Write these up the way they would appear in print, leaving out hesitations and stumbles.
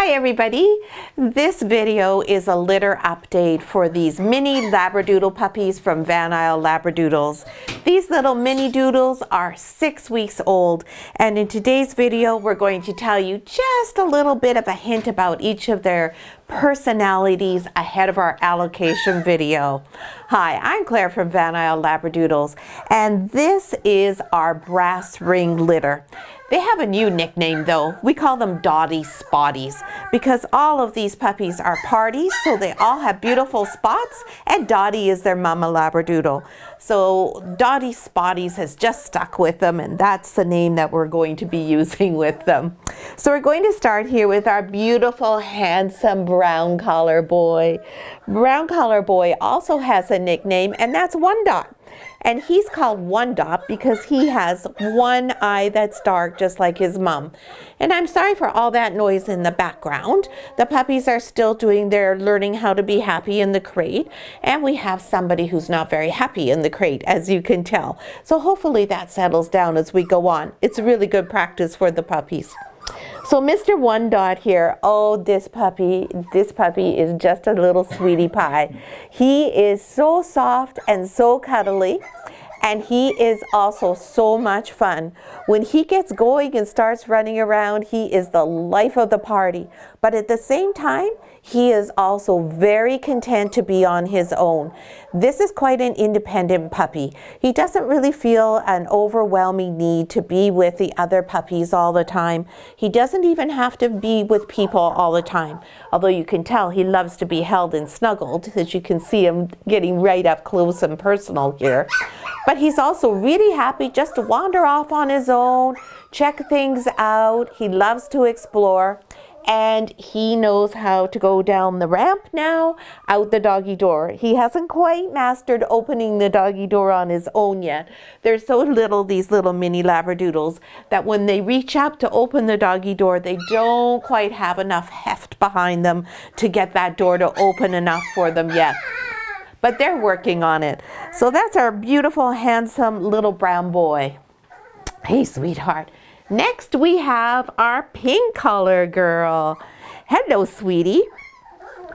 Hi everybody, this video is a litter update for these mini Labradoodle puppies from Van Isle Labradoodles. These little mini doodles are 6 weeks old, and in today's video we're going to tell you just a little bit of a hint about each of their personalities ahead of our allocation video. Hi, I'm Claire from Van Isle Labradoodles, and this is our brass ring litter. They have a new nickname though. We call them Dottie Spotties because all of these puppies are parties, so they all have beautiful spots, and Dottie is their mama Labradoodle. So Dottie Spotties has just stuck with them, and that's the name that we're going to be using with them. So we're going to start here with our beautiful, handsome brown collar boy. Brown collar boy also has a nickname, and that's One Dot. And he's called One Dot because he has one eye that's dark, just like his mom. And I'm sorry for all that noise in the background. The puppies are still doing their learning how to be happy in the crate. And we have somebody who's not very happy in the crate, as you can tell. So hopefully that settles down as we go on. It's really good practice for the puppies. So Mr. One Dot here, oh, this puppy is just a little sweetie pie. He is so soft and so cuddly, and he is also so much fun. When he gets going and starts running around, he is the life of the party. But at the same time, he is also very content to be on his own. This is quite an independent puppy. He doesn't really feel an overwhelming need to be with the other puppies all the time. He doesn't even have to be with people all the time. Although you can tell he loves to be held and snuggled, as you can see him getting right up close and personal here. But he's also really happy just to wander off on his own, check things out. He loves to explore. And he knows how to go down the ramp now, out the doggy door. He hasn't quite mastered opening the doggy door on his own yet. They're so little, these little mini Labradoodles, that when they reach up to open the doggy door, they don't quite have enough heft behind them to get that door to open enough for them yet. But they're working on it. So that's our beautiful, handsome little brown boy. Hey, sweetheart. Next, we have our pink color girl. Hello, sweetie.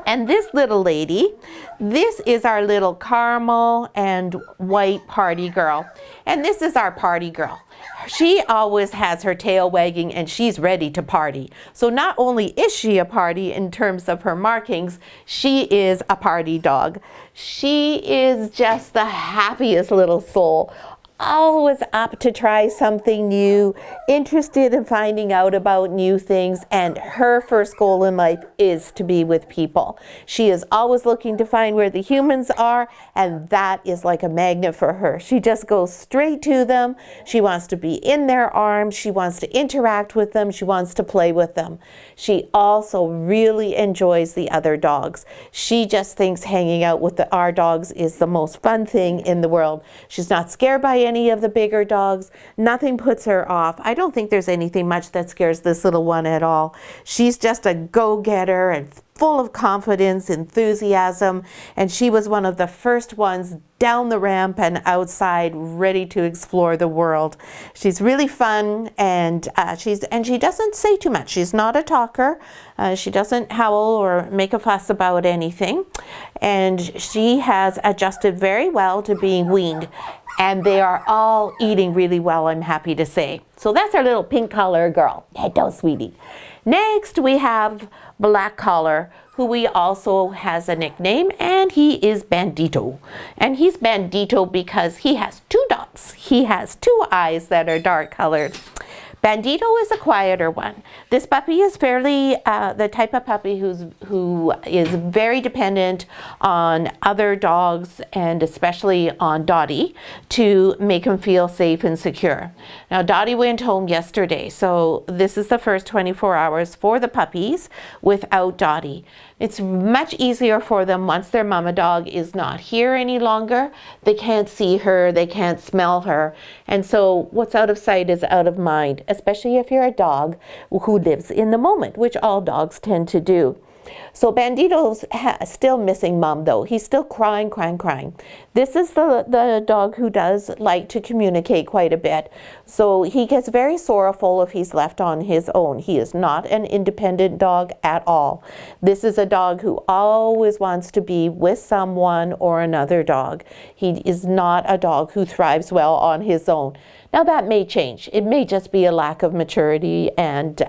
And this little lady, this is our little caramel and white party girl. And this is our party girl. She always has her tail wagging and she's ready to party. So not only is she a party in terms of her markings, she is a party dog. She is just the happiest little soul. Always up to try something new, interested in finding out about new things, and her first goal in life is to be with people. She is always looking to find where the humans are, and that is like a magnet for her. She just goes straight to them. She wants to be in their arms. She wants to interact with them. She wants to play with them. She also really enjoys the other dogs. She just thinks hanging out with our dogs is the most fun thing in the world. She's not scared by any of the bigger dogs. Nothing puts her off. I don't think there's anything much that scares this little one at all. She's just a go-getter and full of confidence, enthusiasm, and she was one of the first ones down the ramp and outside, ready to explore the world. She's really fun, and she doesn't say too much. She's not a talker. She doesn't howl or make a fuss about anything, and she has adjusted very well to being weaned. And they are all eating really well, I'm happy to say. So that's our little pink collar girl. Hello, sweetie. Next, we have Black Collar, who we also has a nickname, and he is Bandito. And he's Bandito because he has 2 dots. He has 2 eyes that are dark colored. Bandito is a quieter one. This puppy is fairly the type of puppy who is very dependent on other dogs, and especially on Dottie, to make him feel safe and secure. Now Dottie went home yesterday, so this is the first 24 hours for the puppies without Dottie. It's much easier for them once their mama dog is not here any longer. They can't see her, they can't smell her. And so what's out of sight is out of mind, especially if you're a dog who lives in the moment, which all dogs tend to do. So Bandito's still missing mom though. He's still crying. This is the dog who does like to communicate quite a bit. So he gets very sorrowful if he's left on his own. He is not an independent dog at all. This is a dog who always wants to be with someone or another dog. He is not a dog who thrives well on his own. Now that may change. It may just be a lack of maturity and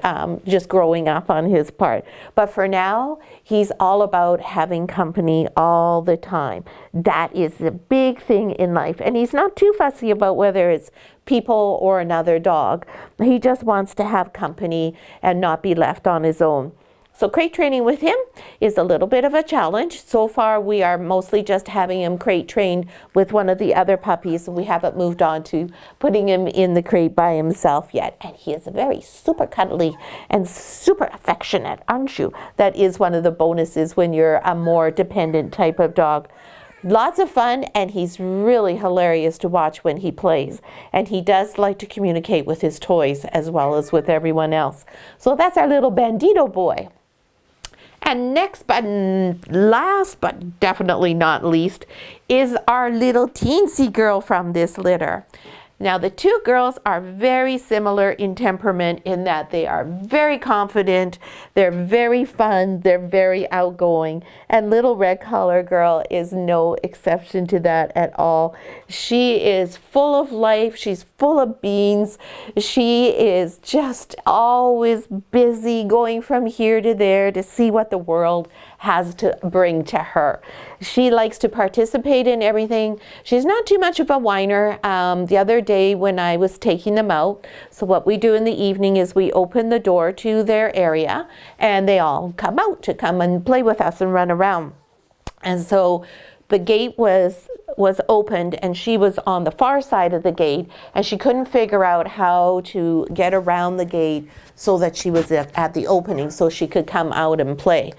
just growing up on his part. But for now, he's all about having company all the time. That is the big thing in life. And he's not too fussy about whether it's people or another dog. He just wants to have company and not be left on his own. So crate training with him is a little bit of a challenge. So far, we are mostly just having him crate trained with one of the other puppies, and we haven't moved on to putting him in the crate by himself yet. And he is very super cuddly and super affectionate, aren't you? That is one of the bonuses when you're a more dependent type of dog. Lots of fun, and he's really hilarious to watch when he plays. And he does like to communicate with his toys as well as with everyone else. So that's our little Bandito boy. And next, but last, but definitely not least, is our little teensy girl from this litter. Now, the two girls are very similar in temperament in that they are very confident, they're very fun, they're very outgoing, and little red collar girl is no exception to that at all. She is full of life, she's full of beans, she is just always busy going from here to there to see what the world has to bring to her. She likes to participate in everything. She's not too much of a whiner. The other day when I was taking them out, so what we do in the evening is we open the door to their area and they all come out to come and play with us and run around. And so the gate was opened and she was on the far side of the gate and she couldn't figure out how to get around the gate so that she was at the opening so she could come out and play.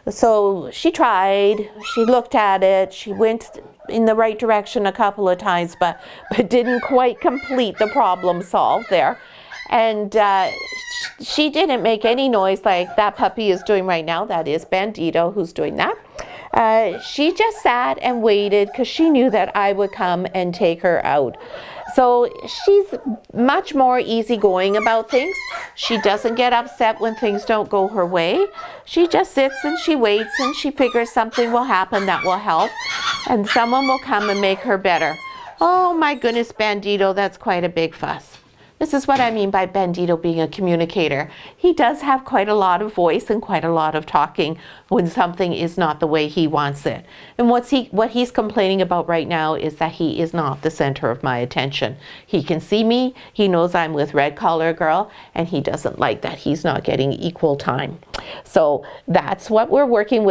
So she tried, she looked at it, she went in the right direction a couple of times, but didn't quite complete the problem solved there. And she didn't make any noise like that puppy is doing right now. That is Bandito who's doing that. She just sat and waited because she knew that I would come and take her out. So she's much more easygoing about things. She doesn't get upset when things don't go her way. She just sits and she waits and she figures something will happen that will help and someone will come and make her better. Oh my goodness, Bandito, that's quite a big fuss. This is what I mean by Bandito being a communicator. He does have quite a lot of voice and quite a lot of talking when something is not the way he wants it. And what he's complaining about right now is that he is not the center of my attention. He can see me, he knows I'm with Red Collar Girl, and he doesn't like that he's not getting equal time. So that's what we're working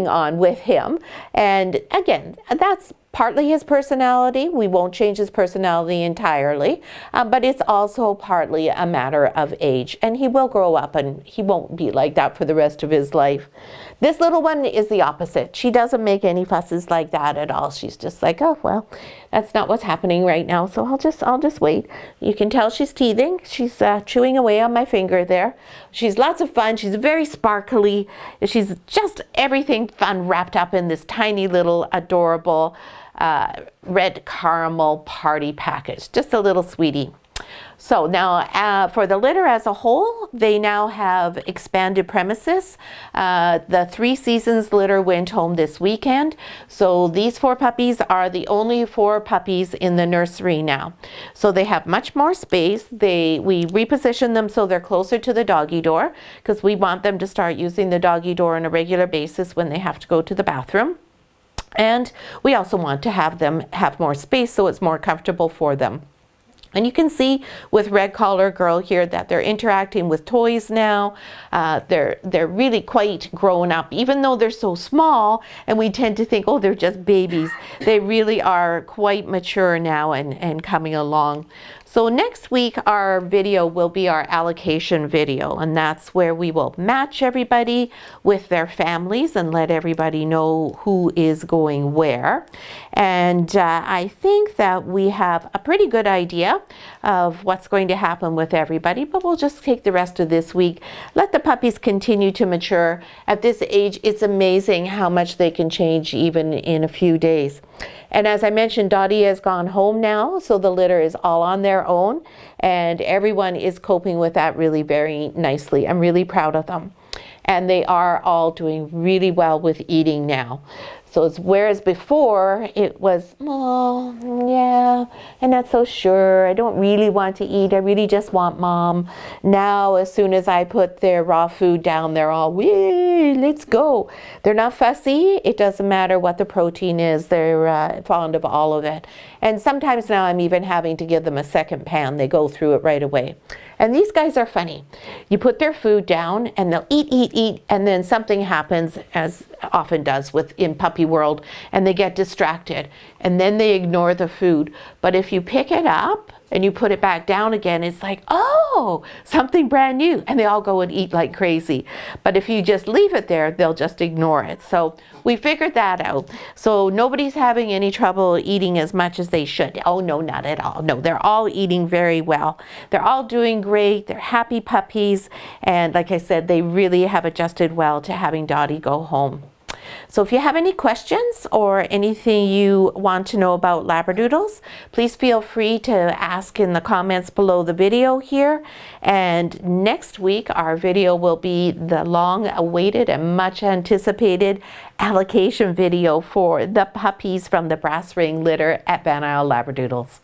on with him. And again, that's partly his personality. We won't change his personality entirely, but it's also partly a matter of age. And he will grow up and he won't be like that for the rest of his life. This little one is the opposite. She doesn't make any fusses like that at all. She's just like, oh, well, that's not what's happening right now, so I'll just wait. You can tell she's teething. She's chewing away on my finger there. She's lots of fun. She's very sparkly. She's just everything fun wrapped up in this tiny little adorable red caramel party package. Just a little sweetie. So now for the litter as a whole, they now have expanded premises. The 3 Seasons litter went home this weekend. So these 4 puppies are the only 4 puppies in the nursery now. So they have much more space. We reposition them so they're closer to the doggy door because we want them to start using the doggy door on a regular basis when they have to go to the bathroom. And we also want to have them have more space so it's more comfortable for them. And you can see with Red Collar Girl here that they're interacting with toys now. They're really quite grown up, even though they're so small and we tend to think, oh, they're just babies. They really are quite mature now and coming along. So next week our video will be our allocation video, and that's where we will match everybody with their families and let everybody know who is going where. And I think that we have a pretty good idea of what's going to happen with everybody, but we'll just take the rest of this week, let the puppies continue to mature. At this age, it's amazing how much they can change even in a few days. And as I mentioned, Dottie has gone home now, so the litter is all on their own, and everyone is coping with that really very nicely. I'm really proud of them. And they are all doing really well with eating now. So it's, whereas before it was, oh, yeah, I'm not so sure. I don't really want to eat. I really just want mom. Now, as soon as I put their raw food down, they're all, wee, let's go. They're not fussy. It doesn't matter what the protein is. They're fond of all of it. And sometimes now I'm even having to give them a second pan. They go through it right away. And these guys are funny. You put their food down and they'll eat, and then something happens, as often does in puppy world, and they get distracted and then they ignore the food. But if you pick it up and you put it back down again, it's like, oh, something brand new, and they all go and eat like crazy. But if you just leave it there, they'll just ignore it. So we figured that out. So nobody's having any trouble eating as much as they should. Oh no, not at all. No, they're all eating very well. They're all doing great. They're happy puppies. And like I said, they really have adjusted well to having Dottie go home. So if you have any questions or anything you want to know about Labradoodles, please feel free to ask in the comments below the video here. And next week, our video will be the long-awaited and much anticipated allocation video for the puppies from the brass ring litter at Van Isle Labradoodles.